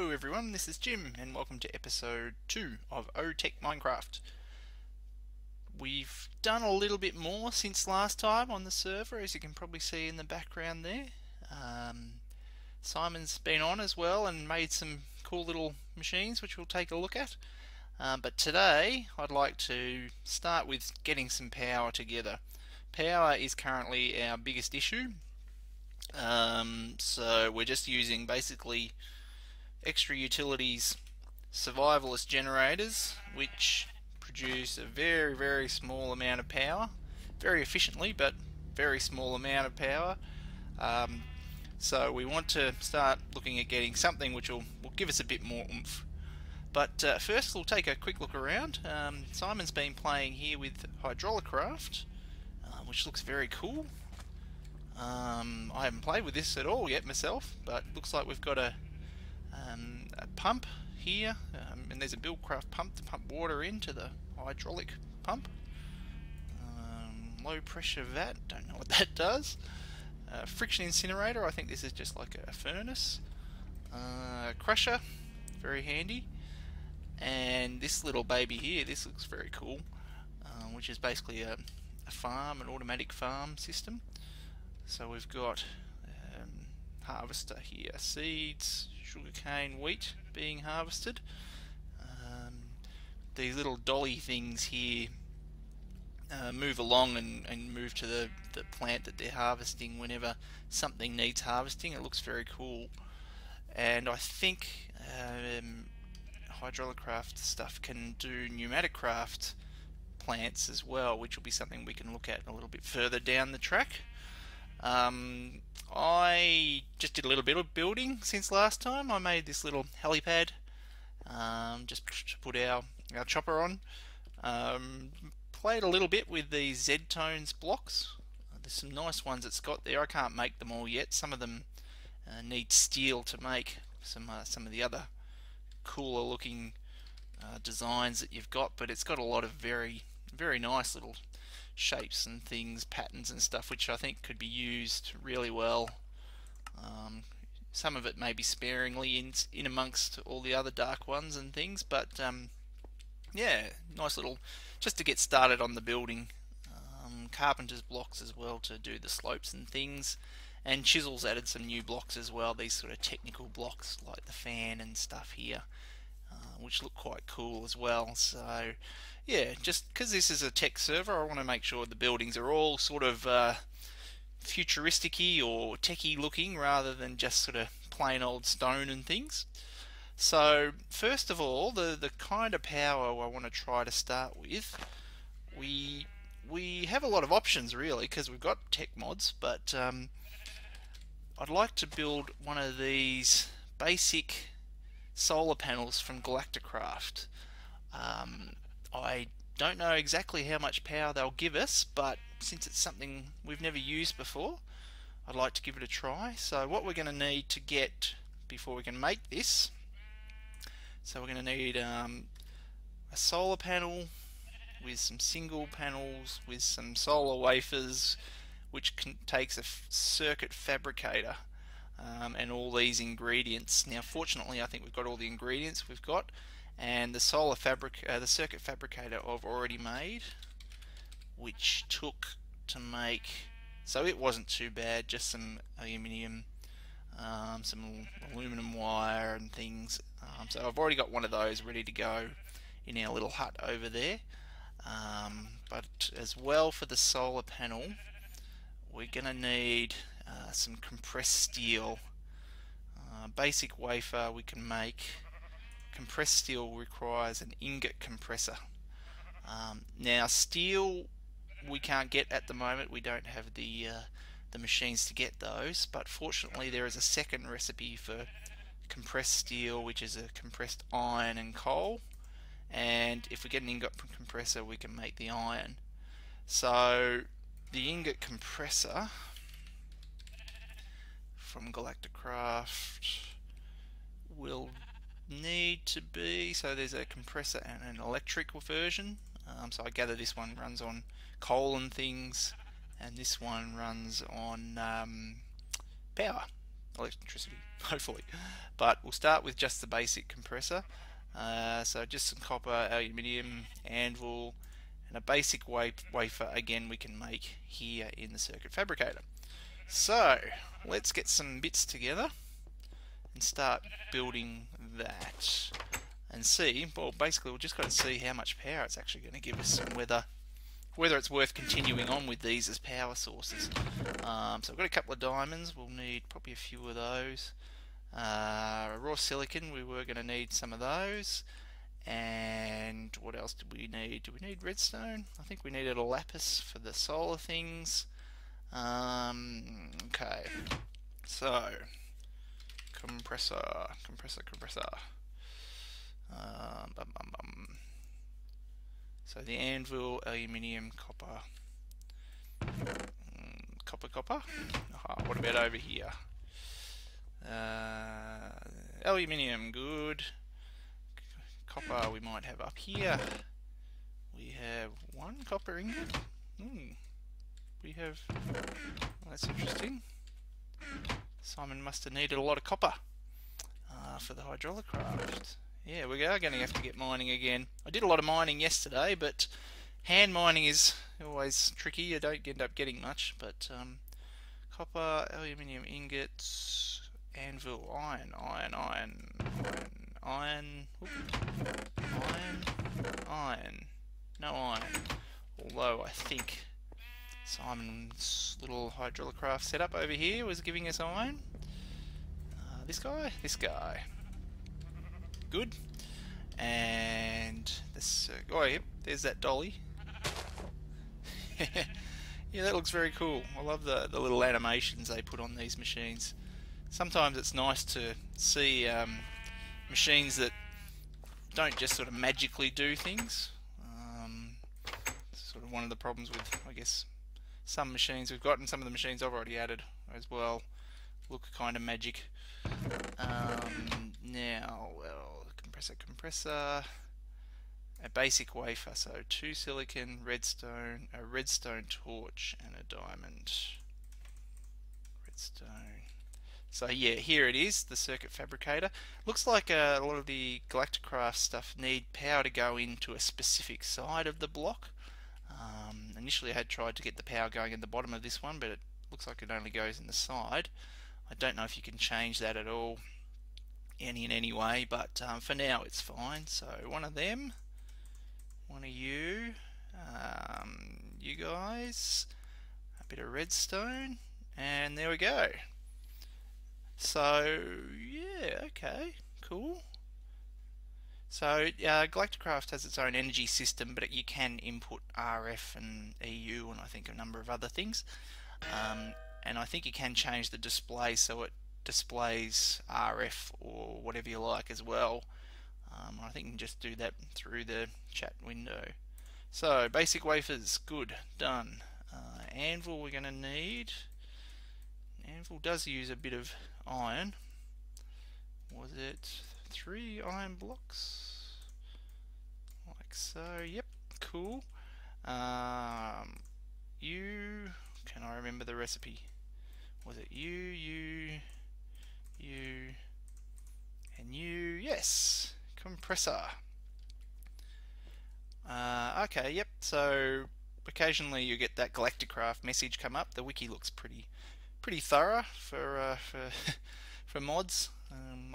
Hello everyone, this is Jim and welcome to episode 2 of oTech Minecraft. We've done a little bit more since last time on the server, as you can probably see in the background there. Simon's been on as well and made some cool little machines which we'll take a look at. But today I'd like to start with getting some power together. Power is currently our biggest issue. So we're just using basically extra utilities survivalist generators, which produce a very small amount of power, very efficiently, but very small amount of power. So we want to start looking at getting something which will give us a bit more oomph. But first we'll take a quick look around. Simon's been playing here with Galacticraft, which looks very cool. I haven't played with this at all yet myself, but looks like we've got a pump here, and there's a Buildcraft pump to pump water into the hydraulic pump. Low pressure vat, don't know what that does. Friction incinerator, I think this is just like a furnace. Crusher, very handy. And this little baby here, this looks very cool, which is basically a farm, an automatic farm system. So we've got harvester here, seeds, sugarcane, wheat being harvested. These little dolly things here move along and move to the plant that they're harvesting whenever something needs harvesting. It looks very cool, and I think Hydraulicraft stuff can do Pneumaticraft plants as well, which will be something we can look at a little bit further down the track. I just did a little bit of building since last time. I made this little helipad just to put our chopper on. Played a little bit with these Z-tones blocks. There's some nice ones it's got there. I can't make them all yet. Some of them need steel to make. Some of the other cooler looking designs that you've got, but it's got a lot of very nice little shapes and things, patterns and stuff, which I think could be used really well. Some of it may be sparingly in amongst all the other dark ones and things, but yeah, nice little, just to get started on the building. Carpenter's blocks as well to do the slopes and things, and Chisel's added some new blocks as well, these sort of technical blocks like the fan and stuff here, which look quite cool as well. So yeah, just because this is a tech server, I want to make sure the buildings are all sort of futuristic-y or techy looking rather than just sort of plain old stone and things. So first of all, the kind of power I want to try to start with, we have a lot of options really because we've got tech mods, but I'd like to build one of these basic solar panels from Galacticraft. I don't know exactly how much power they'll give us, but since it's something we've never used before, I'd like to give it a try. So what we're going to need to get before we can make this, so we're going to need a solar panel with some single panels with some solar wafers, which takes a circuit fabricator, and all these ingredients. Now fortunately I think we've got all the ingredients we've got, and the circuit fabricator I've already made, which took to make, so it wasn't too bad, just some aluminium, some aluminum wire and things. So I've already got one of those ready to go in our little hut over there. But as well, for the solar panel we're gonna need some compressed steel. Basic wafer we can make. Compressed steel requires an ingot compressor. Now steel we can't get at the moment, we don't have the machines to get those, but fortunately there is a second recipe for compressed steel, which is a compressed iron and coal, and if we get an ingot compressor we can make the iron. So the ingot compressor from Galacticraft will need to be, so there's a compressor and an electric version, so I gather this one runs on coal and things, and this one runs on power, electricity, hopefully. But we'll start with just the basic compressor. So just some copper, aluminium, anvil, and a basic wafer again we can make here in the circuit fabricator. So let's get some bits together and start building that and see. Well, basically we've just got to see how much power it's actually going to give us and whether it's worth continuing on with these as power sources. So I've got a couple of diamonds. We'll need probably a few of those. Raw silicon, we were going to need some of those. And what else did we need? Do we need redstone? I think we needed a lapis for the solar things. Okay, so compressor. So the anvil, aluminium, copper, copper. What about over here? Aluminium, good. Copper we might have up here. We have one copper ingot. We have, well, that's interesting. Simon must have needed a lot of copper for the Hydraulicraft. Yeah, we are going to have to get mining again. I did a lot of mining yesterday, but hand mining is always tricky. You don't end up getting much, but copper, aluminium ingots, anvil, iron, no iron. Although I think Simon's little Hydraulicraft setup over here was giving us iron. This guy. Good. And this, oh yep, there's that dolly. Yeah, that looks very cool. I love the little animations they put on these machines. Sometimes it's nice to see machines that don't just sort of magically do things. Sort of one of the problems with, I guess, some machines we've got, and some of the machines I've already added as well, look kind of magic. Now, well, compressor, a basic wafer, so 2 silicon, redstone, a redstone torch, and a diamond. Redstone. So yeah, here it is, the circuit fabricator. Looks like a lot of the Galacticraft stuff need power to go into a specific side of the block. Initially I had tried to get the power going at the bottom of this one, but it looks like it only goes in the side. I don't know if you can change that at all in any way, but for now it's fine. So one of them, one of you, you guys, a bit of redstone, and there we go. So yeah, okay, cool. So Galacticraft has its own energy system, but you can input RF and EU and I think a number of other things. And I think you can change the display so it displays RF or whatever you like as well. I think you can just do that through the chat window. So basic wafers, good, done. Anvil we're going to need. Anvil does use a bit of iron. Was it 3 iron blocks? Like so, yep, cool. Can I remember the recipe? Was it you, and you? Yes, compressor. Okay, yep, so occasionally you get that Galacticraft message come up. The wiki looks pretty thorough for for mods.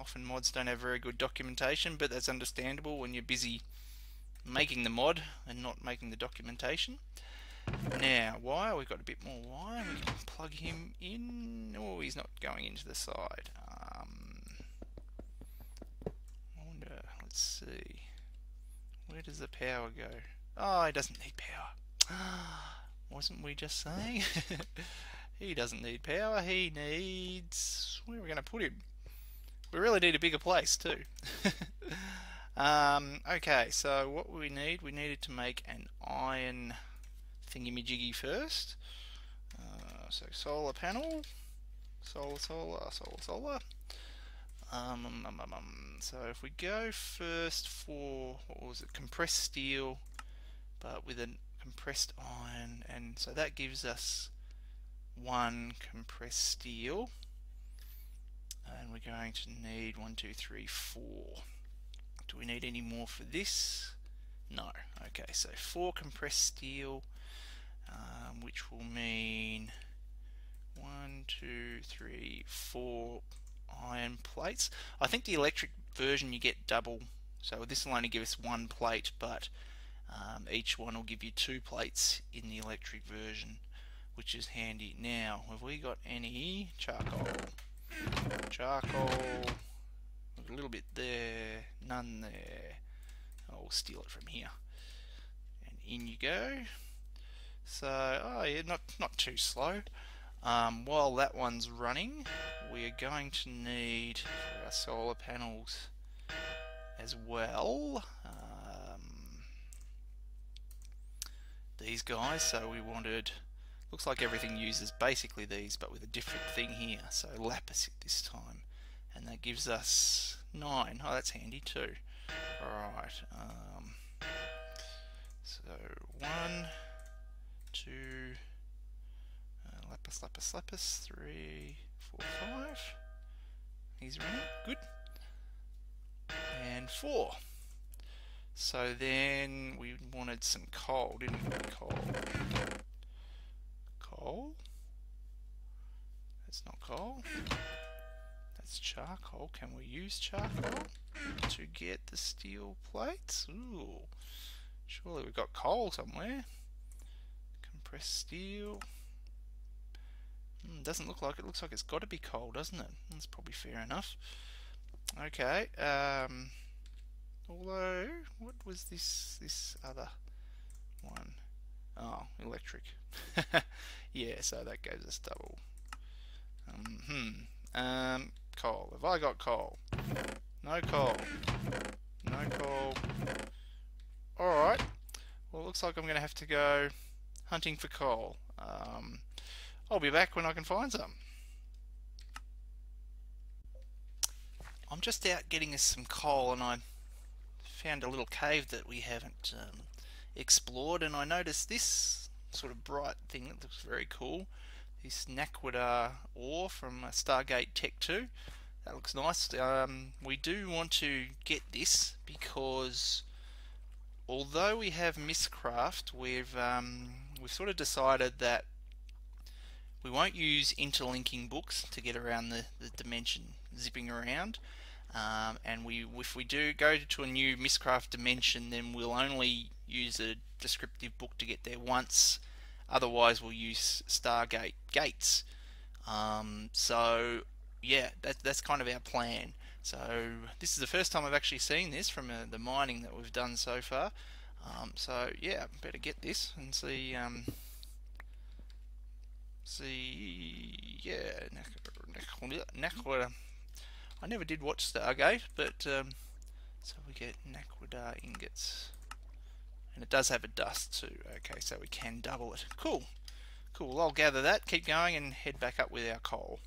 Often mods don't have very good documentation, but that's understandable when you're busy making the mod and not making the documentation. Now, wire, we've got a bit more wire. We can plug him in. Oh, he's not going into the side. I wonder, let's see. Where does the power go? Oh, he doesn't need power. Wasn't we just saying? He doesn't need power. He needs... Where are we going to put him? We really need a bigger place too. Okay, so what we needed to make an iron thingy-majiggy first. So solar panel, solar. So if we go first for, what was it, compressed steel, but with a compressed iron, and so that gives us 1 compressed steel. And we're going to need 1, 2, 3, 4. Do we need any more for this? No. Okay, so 4 compressed steel, which will mean 1, 2, 3, 4 iron plates. I think the electric version you get double, so this will only give us 1 plate, but each one will give you 2 plates in the electric version, which is handy. Now, have we got any charcoal? Charcoal, a little bit there, none there. I'll steal it from here. And in you go. So, oh yeah, not too slow. While that one's running, we are going to need for our solar panels as well these guys. So we wanted, looks like everything uses basically these, but with a different thing here. So lapis this time, and that gives us 9. Oh, that's handy too. Alright, so 1, 2, lapis, 3, 4, 5. He's running, good. And 4. So then we wanted some coal, didn't we? Coal. That's not coal. That's charcoal. Can we use charcoal to get the steel plates? Ooh, surely we've got coal somewhere. Compressed steel. Doesn't look like it. Looks like it's got to be coal, doesn't it? That's probably fair enough. Okay. Although, what was this other one? Oh, electric. Yeah, so that gives us double. Coal. Have I got coal? No coal. No coal. Alright. Well, it looks like I'm going to have to go hunting for coal. I'll be back when I can find some. I'm just out getting us some coal, and I found a little cave that we haven't explored, and I noticed this sort of bright thing that looks very cool. This Naquita ore from Stargate Tech 2. That looks nice. We do want to get this because although we have Mistcraft, we've sort of decided that we won't use interlinking books to get around the dimension zipping around. And if we do go to a new Mistcraft dimension, then we'll only use a descriptive book to get there once. Otherwise, we'll use Stargate gates. So yeah, that's kind of our plan. So this is the first time I've actually seen this from the mining that we've done so far. So yeah, better get this and see. Yeah, Naquita. I never did watch Stargate, but so we get Naquita ingots, and it does have a dust too. Okay, so we can double it. Cool, cool. I'll gather that, keep going, and head back up with our coal.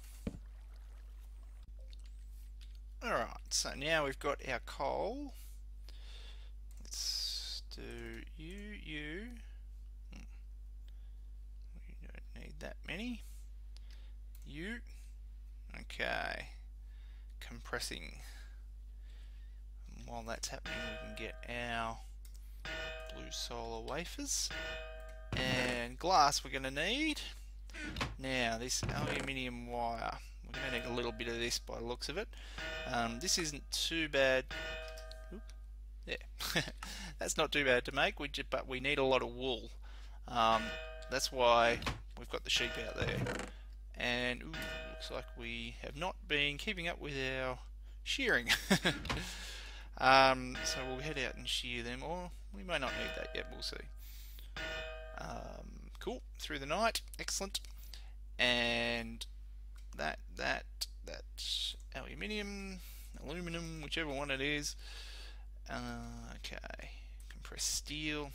Alright, so now we've got our coal. Let's do you. We don't need that many. You. Okay. Compressing. And while that's happening, we can get our blue solar wafers. And glass we're going to need. Now, this aluminium wire. We're going to need a little bit of this by the looks of it. This isn't too bad. Oop, yeah, that's not too bad to make. But we need a lot of wool. That's why we've got the sheep out there. And ooh, looks like we have not been keeping up with our shearing. So we'll head out and shear them, or we may not need that yet. We'll see. Cool. Through the night. Excellent. And that aluminum, whichever one it is. Okay, compressed steel.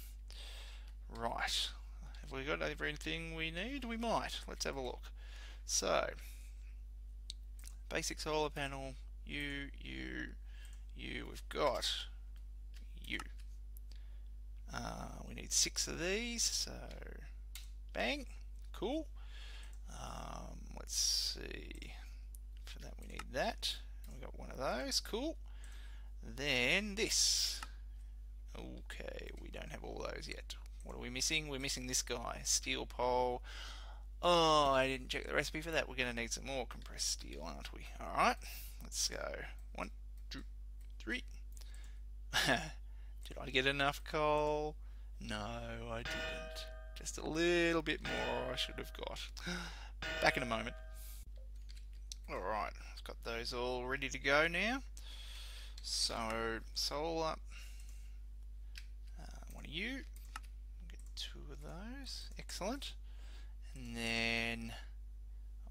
Right, have we got everything we need? We might. Let's have a look. So, basic solar panel. We've got you. We need 6 of these. So, bang. Cool. Let's see. For that we need that. We got one of those, cool. Then this. Okay, we don't have all those yet. What are we missing? We're missing this guy, steel pole. Oh, I didn't check the recipe for that. We're going to need some more compressed steel, aren't we? Alright, let's go. 1, 2, 3. Did I get enough coal? No, I didn't. Just a little bit more I should have got. Back in a moment. Alright, I've got those all ready to go now. So, solar. One of you. Get 2 of those. Excellent. And then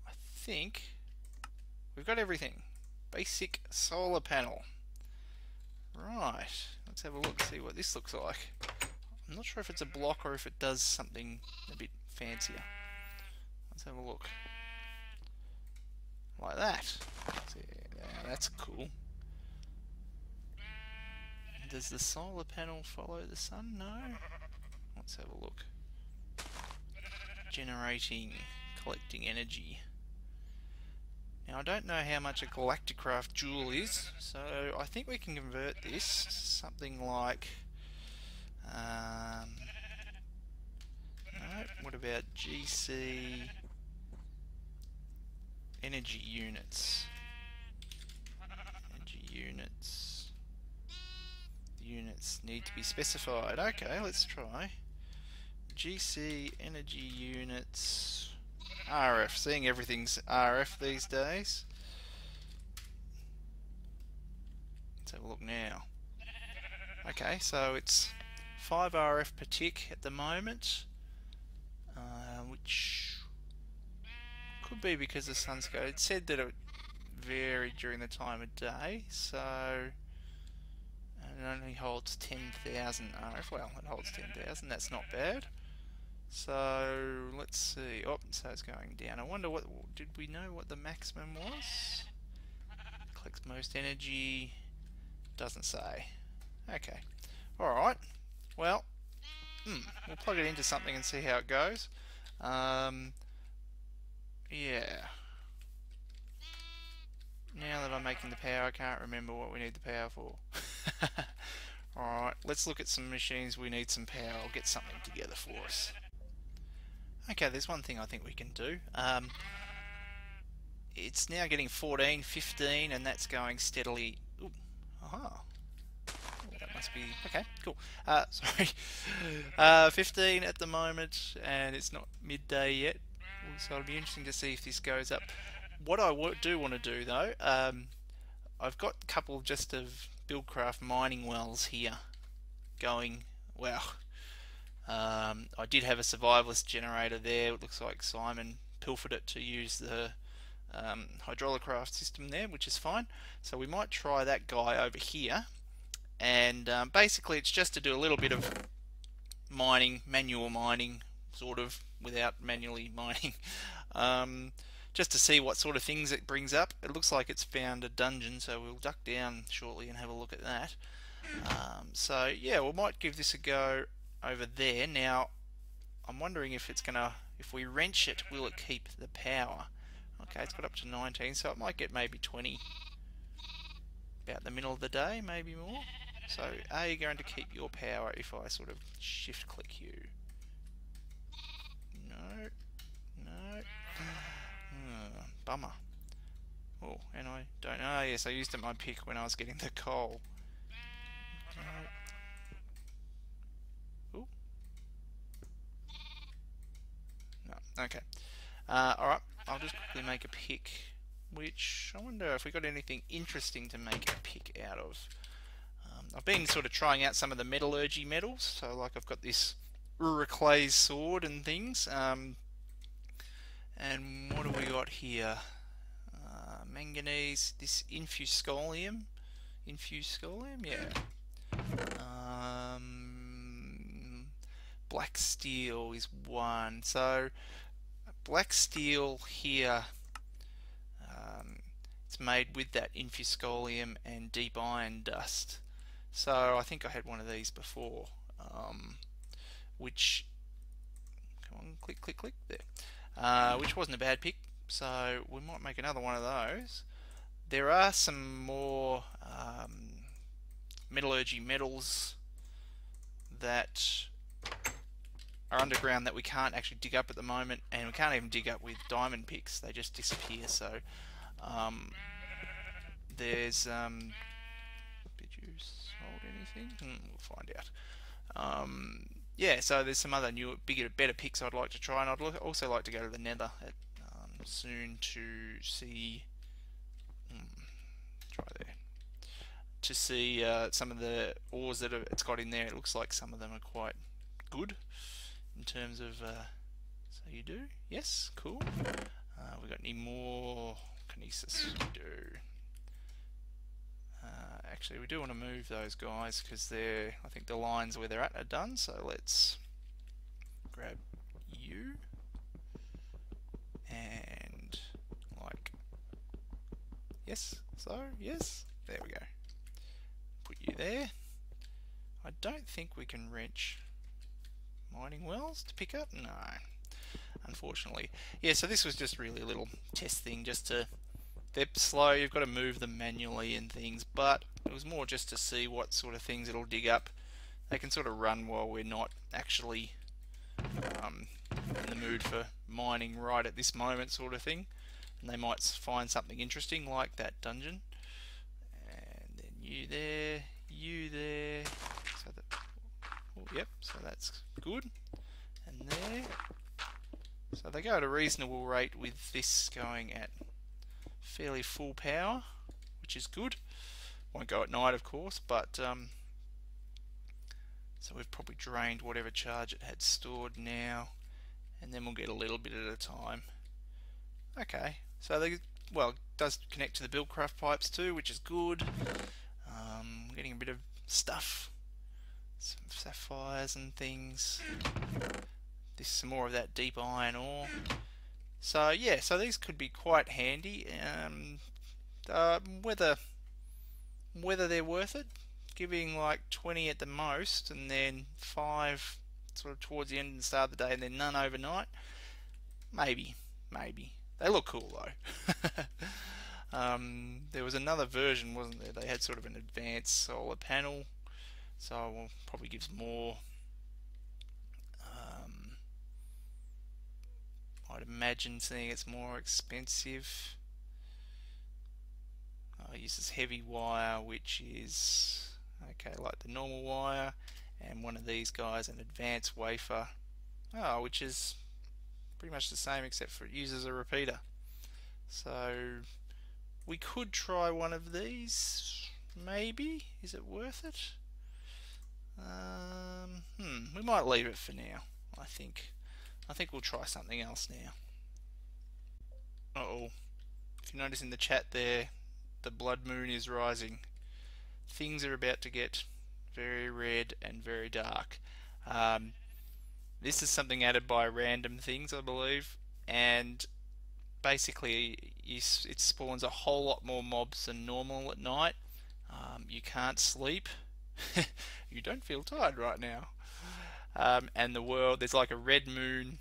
I think we've got everything. Basic solar panel. Right, let's have a look, see what this looks like. I'm not sure if it's a block or if it does something a bit fancier. Let's have a look. Like that. Yeah, that's cool. Does the solar panel follow the sun? No. Let's have a look. Generating, collecting energy. Now I don't know how much a Galacticraft joule is, so I think we can convert this to something like no, what about GC energy units? Energy units. The units need to be specified. Okay, let's try. GC energy units. RF. Seeing everything's RF these days. Let's have a look now. Okay, so it's 5 RF per tick at the moment, which could be because the sun's go. It said that it varied during the time of day, so it only holds 10,000 RF. Well, it holds 10,000. That's not bad. So let's see. Oh, so it's going down. I wonder what did we know what the maximum was? Collects most energy. Doesn't say. Okay. All right. Well, we'll plug it into something and see how it goes. Yeah. Now that I'm making the power, I can't remember what we need the power for. Alright, let's look at some machines we need some power. I'll get something together for us. Okay, there's one thing I think we can do. It's now getting 14, 15, and that's going steadily. Ooh, aha. That must be okay. Cool. Sorry, 15 at the moment, and it's not midday yet. So it'll be interesting to see if this goes up. What I do want to do though, I've got a couple just of Buildcraft mining wells here going. Well, I did have a survivalist generator there. It looks like Simon pilfered it to use the Hydraulicraft system there, which is fine. So we might try that guy over here, and basically it's just to do a little bit of mining, manual mining, sort of, without manually mining. Just to see what sort of things it brings up. It looks like it's found a dungeon, so we'll duck down shortly and have a look at that. So yeah, we might give this a go over there. Now, I'm wondering if it's gonna, if we wrench it, will it keep the power? Okay, it's got up to 19, so it might get maybe 20. About the middle of the day, maybe more. So, are you going to keep your power if I sort of shift click you? No, no. Bummer. Oh, and I don't know. Yes, I used my pick when I was getting the coal. Ooh. No. Okay. Alright, I'll just quickly make a pick, which I wonder if we got anything interesting to make a pick out of. I've been sort of trying out some of the metallurgy metals, so like I've got this Uraclay's sword and things. And what do we got here? Manganese, this infuscolium, yeah. Black steel is one. So black steel here, it's made with that infuscolium and deep iron dust. So I think I had one of these before, which, come on, click, click, click, there. Which wasn't a bad pick, so we might make another one of those. there are some more metallurgy metals that are underground that we can't actually dig up at the moment, and we can't even dig up with diamond picks. They just disappear. So there's did you sold anything? We'll find out. Yeah, so there's some other new, bigger, better picks I'd like to try, and I'd also like to go to the Nether soon to see. Try there to see some of the ores that it's got in there. It looks like some of them are quite good in terms of. So you do? Yes, cool. We got any more kinesis? We do. Actually, we do want to move those guys because they're. I think the lines where they're at are done. So let's grab you and like yes. So yes, there we go. Put you there. I don't think we can wrench mining wells to pick up. No, unfortunately. Yeah. So this was just really a little test thing, just to. They're slow, you've got to move them manually and things, but it was more just to see what sort of things it'll dig up. They can sort of run while we're not actually in the mood for mining right at this moment, sort of thing. And they might find something interesting like that dungeon. And then you there, you there. So that, oh, yep, so that's good. And there. So they go at a reasonable rate with this going at fairly full power, which is good. Won't go at night, of course, but so we've probably drained whatever charge it had stored now, and then we'll get a little bit at a time. Okay, so they, well, it does connect to the Buildcraft pipes too, which is good. Getting a bit of stuff, some sapphires and things. This is some more of that deep iron ore. So yeah, so these could be quite handy. Whether they're worth it, giving like 20 at the most, and then 5 sort of towards the end and start of the day, and then none overnight. Maybe. They look cool though. There was another version, wasn't there? They had sort of an advanced solar panel, so it probably gives more. I'd imagine seeing it's more expensive. It uses heavy wire, which is okay, like the normal wire, and one of these guys, an advanced wafer, which is pretty much the same except for it uses a repeater. So we could try one of these, maybe. Is it worth it? We might leave it for now. I think we'll try something else now. Uh-oh. If you notice in the chat there, the blood moon is rising. Things are about to get very red and very dark. This is something added by Random Things, I believe, and basically it spawns a whole lot more mobs than normal at night. You can't sleep. You don't feel tired right now. And the world, there's like a red moon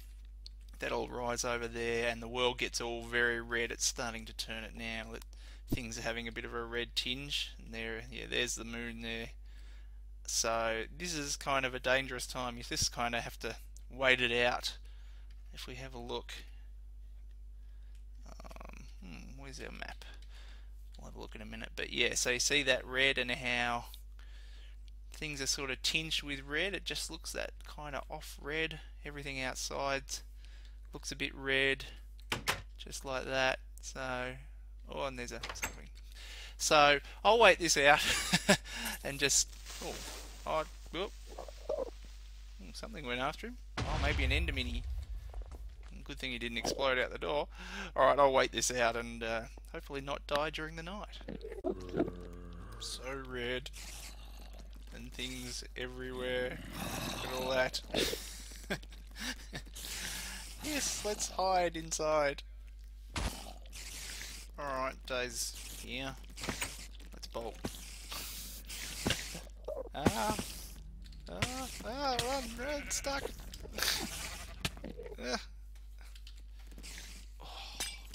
that'll rise over there, and the world gets all very red. It's starting to turn it now. Things are having a bit of a red tinge, and there's the moon there. So this is kind of a dangerous time. You just kind of have to wait it out. If we have a look, where's our map? We'll have a look in a minute. But yeah, so you see that red and how things are sort of tinged with red. It just looks that kind of off red. Everything outside looks a bit red, just like that. So, oh, and there's something. So I'll wait this out and just something went after him. Oh, maybe an ender mini. Good thing he didn't explode out the door. Alright, I'll wait this out and hopefully not die during the night. So red. And things everywhere. Look at all that. Yes, let's hide inside. Alright, Day's here. Let's bolt. Run, stuck.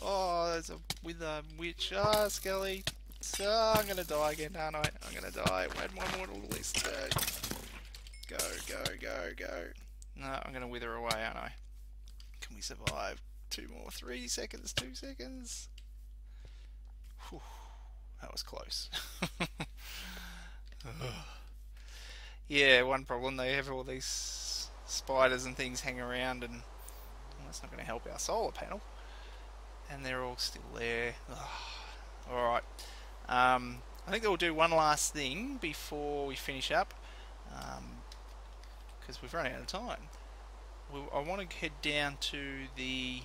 Oh, there's a wither which... Ah, Skelly. So, I'm going to die again, aren't I? I'm going to die. Add my mortal list. Go, go, go, go. No, I'm going to wither away, aren't I? Can we survive? 2 more. 3 seconds. 2 seconds. Whew, that was close. Yeah, one problem. They have all these spiders and things hang around, and well, that's not going to help our solar panel. And they're all still there. Alright. I think we'll do one last thing before we finish up. Because we've run out of time. I want to head down to the...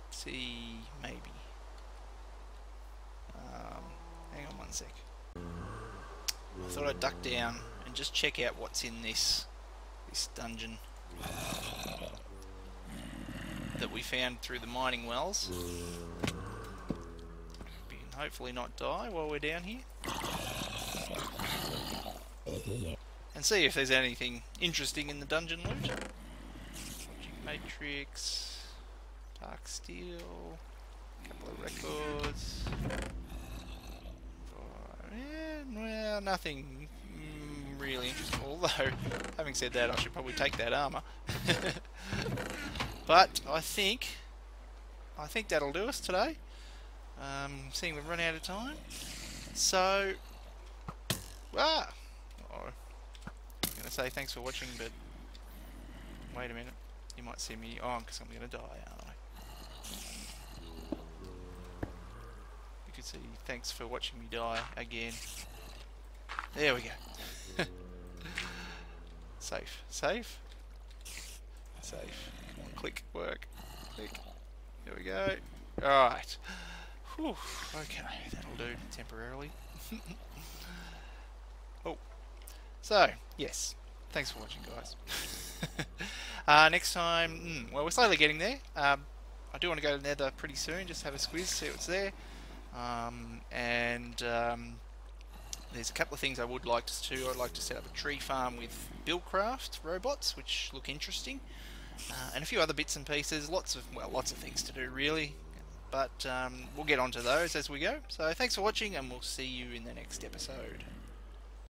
see, maybe. Hang on one sec. I thought I'd duck down and just check out what's in this dungeon that we found through the mining wells. Hopefully not die while we're down here. And see if there's anything interesting in the dungeon loot. Matrix, Dark Steel, a couple of records. Well, nothing really interesting. Although, having said that, I should probably take that armor. But I think that'll do us today. Seeing we've run out of time. So, I'm going to say thanks for watching, but wait a minute. You might see me on because I'm going to die, aren't I? You could see thanks for watching me die again. There we go. Safe. Safe. Safe. Come on, click. Work. Click. There we go. Alright. Whew. Okay, that'll do temporarily. Oh. So, yes. Thanks for watching, guys. Next time, well, we're slowly getting there. I do want to go to Nether pretty soon, just have a squiz, see what's there. There's a couple of things I would like to do. I'd like to set up a tree farm with Buildcraft robots, which look interesting, and a few other bits and pieces. Lots of things to do, really. But we'll get onto those as we go. So thanks for watching, and we'll see you in the next episode.